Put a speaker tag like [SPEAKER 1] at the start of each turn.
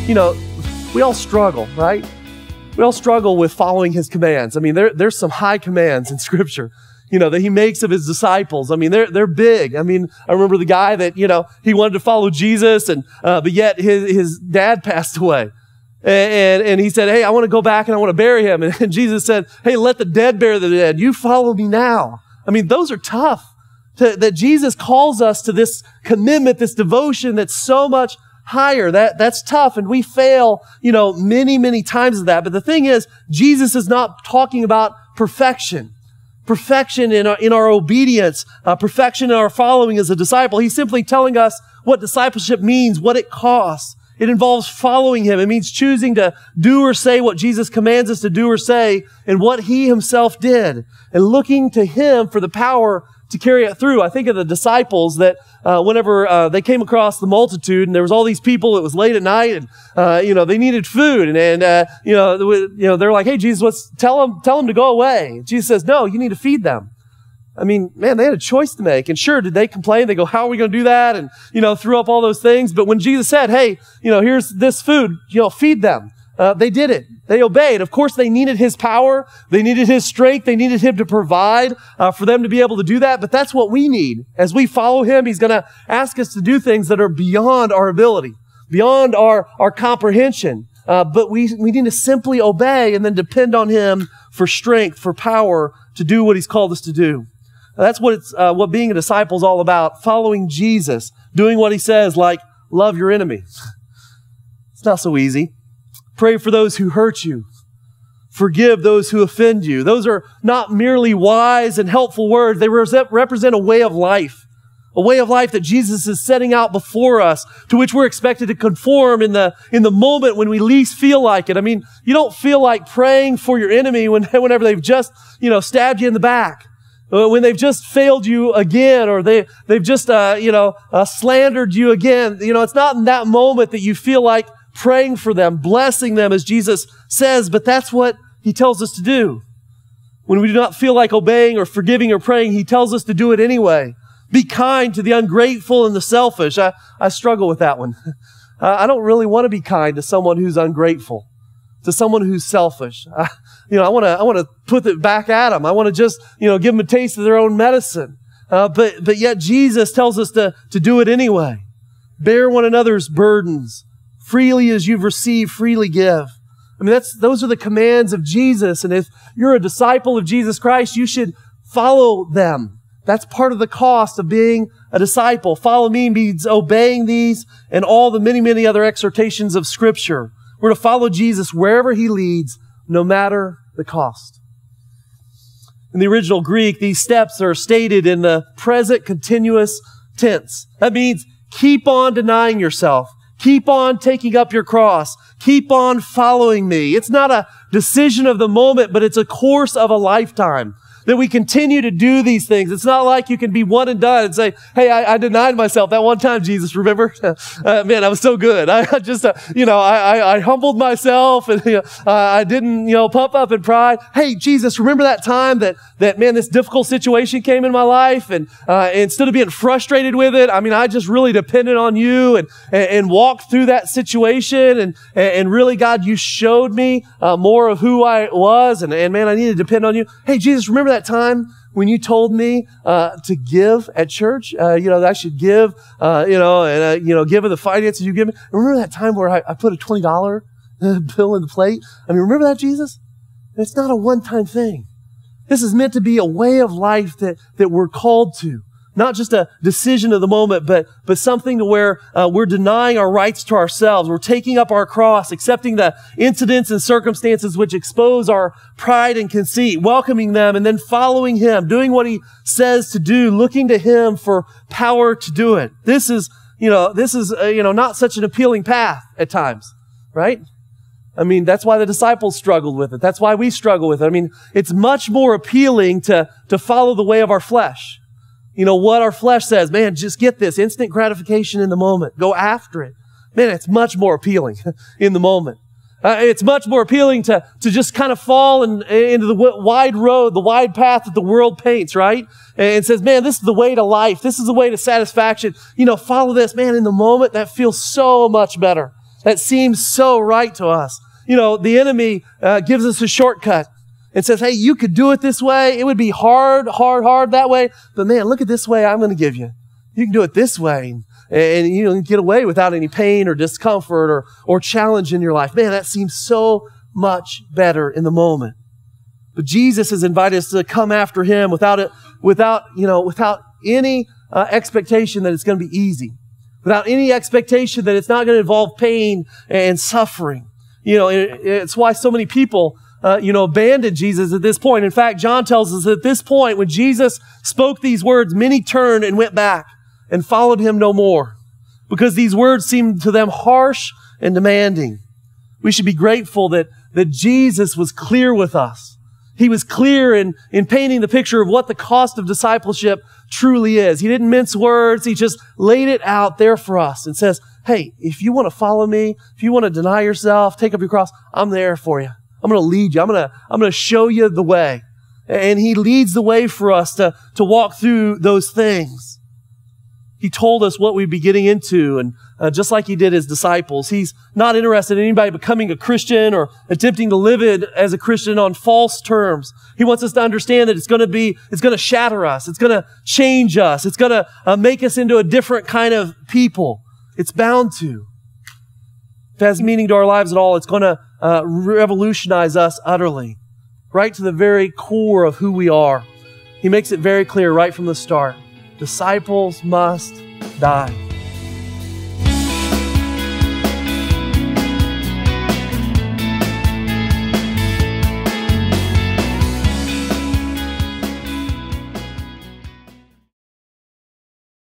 [SPEAKER 1] we all struggle, right? We all struggle with following his commands. I mean, there's some high commands in Scripture, that he makes of his disciples. I mean, they're big. I mean, I remember the guy that, he wanted to follow Jesus, but yet his dad passed away. And he said, hey, I want to go back and I want to bury him. And Jesus said, hey, let the dead bury the dead. You follow me now. I mean, those are tough. That Jesus calls us to this commitment, this devotion that's so much higher. That's tough. And we fail, many, many times of that. But the thing is, Jesus is not talking about perfection. Perfection in our obedience, perfection in our following as a disciple. He's simply telling us what discipleship means, what it costs. It involves following him. It means choosing to do or say what Jesus commands us to do or say and what he himself did, and looking to him for the power to carry it through. I think of the disciples that whenever they came across the multitude and there was all these people, it was late at night and they needed food and they're like, hey, Jesus, tell them to go away. Jesus says, no, you need to feed them. I mean, man, they had a choice to make. And sure, did they complain? They go, how are we going to do that? And, threw up all those things. But when Jesus said, hey, here's this food, feed them. They did it. They obeyed. Of course, they needed his power. They needed his strength. They needed him to provide for them to be able to do that. But that's what we need. As we follow him, he's going to ask us to do things that are beyond our ability, beyond our comprehension. But we need to simply obey and then depend on him for strength, for power to do what he's called us to do. That's what being a disciple is all about. Following Jesus, doing what he says, like love your enemy. It's not so easy. Pray for those who hurt you. Forgive those who offend you. Those are not merely wise and helpful words. They represent a way of life. A way of life that Jesus is setting out before us, to which we're expected to conform in the moment when we least feel like it. I mean, you don't feel like praying for your enemy whenever they've just, stabbed you in the back. When they've just failed you again, or they've just, slandered you again. It's not in that moment that you feel like praying for them, blessing them as Jesus says, but that's what he tells us to do. When we do not feel like obeying or forgiving or praying, he tells us to do it anyway. Be kind to the ungrateful and the selfish. I struggle with that one. I don't really want to be kind to someone who's ungrateful, to someone who's selfish. I want to put it back at them. I want to just, give them a taste of their own medicine. But yet Jesus tells us to do it anyway. Bear one another's burdens. Freely as you've received, freely give. I mean, those are the commands of Jesus. And if you're a disciple of Jesus Christ, you should follow them. That's part of the cost of being a disciple. Follow me means obeying these and all the many, many other exhortations of Scripture. We're to follow Jesus wherever he leads, no matter the cost. In the original Greek, these steps are stated in the present continuous tense. That means keep on denying yourself. Keep on taking up your cross. Keep on following me. It's not a decision of the moment, but it's a course of a llifetime. That we continue to do these things. It's not like you can be one and done and say, hey, I denied myself that one time, Jesus, remember? Man, I was so good. I humbled myself and I didn't, puff up in pride. Hey, Jesus, remember that time that this difficult situation came in my life and instead of being frustrated with it, I just really depended on you and walked through that situation and really, God, you showed me more of who I was and man, I need to depend on you. Hey, Jesus, remember that time when you told me to give at church, that I should give, give of the finances you give me. Remember that time where I put a $20 bill in the plate? Remember that, Jesus? It's not a one-time thing. This is meant to be a way of life that we're called to. Not just a decision of the moment, but something to where we're denying our rights to ourselves. We're taking up our cross, accepting the incidents and circumstances which expose our pride and conceit, welcoming them, and then following him, doing what he says to do, looking to him for power to do it. This is not such an appealing path at times, right? That's why the disciples struggled with it. That's why we struggle with it. It's much more appealing to follow the way of our flesh. What our flesh says, man, just get this instant gratification in the moment. Go after it. Man, it's much more appealing in the moment. It's much more appealing to just kind of fall into the wide road, the wide path that the world paints, right? And says, man, this is the way to life. This is the way to satisfaction. Follow this. Man, in the moment, that feels so much better. That seems so right to us. You know, the enemy gives us a shortcut and says, hey, you could do it this way. It would be hard that way. But man, look at this way I'm going to give you. You can do it this way. And you know, get away without any pain or discomfort or challenge in your life. Man, that seems so much better in the moment. But Jesus has invited us to come after Him without any expectation that it's going to be easy. Without any expectation that it's not going to involve pain and suffering. You know, it's why so many people, abandoned Jesus at this point. In fact, John tells us at this point, when Jesus spoke these words, many turned and went back and followed Him no more, because these words seemed to them harsh and demanding. We should be grateful that Jesus was clear with us. He was clear in painting the picture of what the cost of discipleship truly is. He didn't mince words. He just laid it out there for us and says, hey, if you want to follow me, if you want to deny yourself, take up your cross, I'm there for you. I'm going to lead you. I'm going to show you the way. And He leads the way for us to walk through those things. He told us what we'd be getting into, and just like He did His disciples, He's not interested in anybody becoming a Christian or attempting to live it as a Christian on false terms. He wants us to understand that it's going to shatter us. It's going to change us. It's going to make us into a different kind of people. It's bound to. If it has meaning to our lives at all, it's going to revolutionize us utterly, right to the very core of who we are. He makes it very clear right from the start. Disciples must die.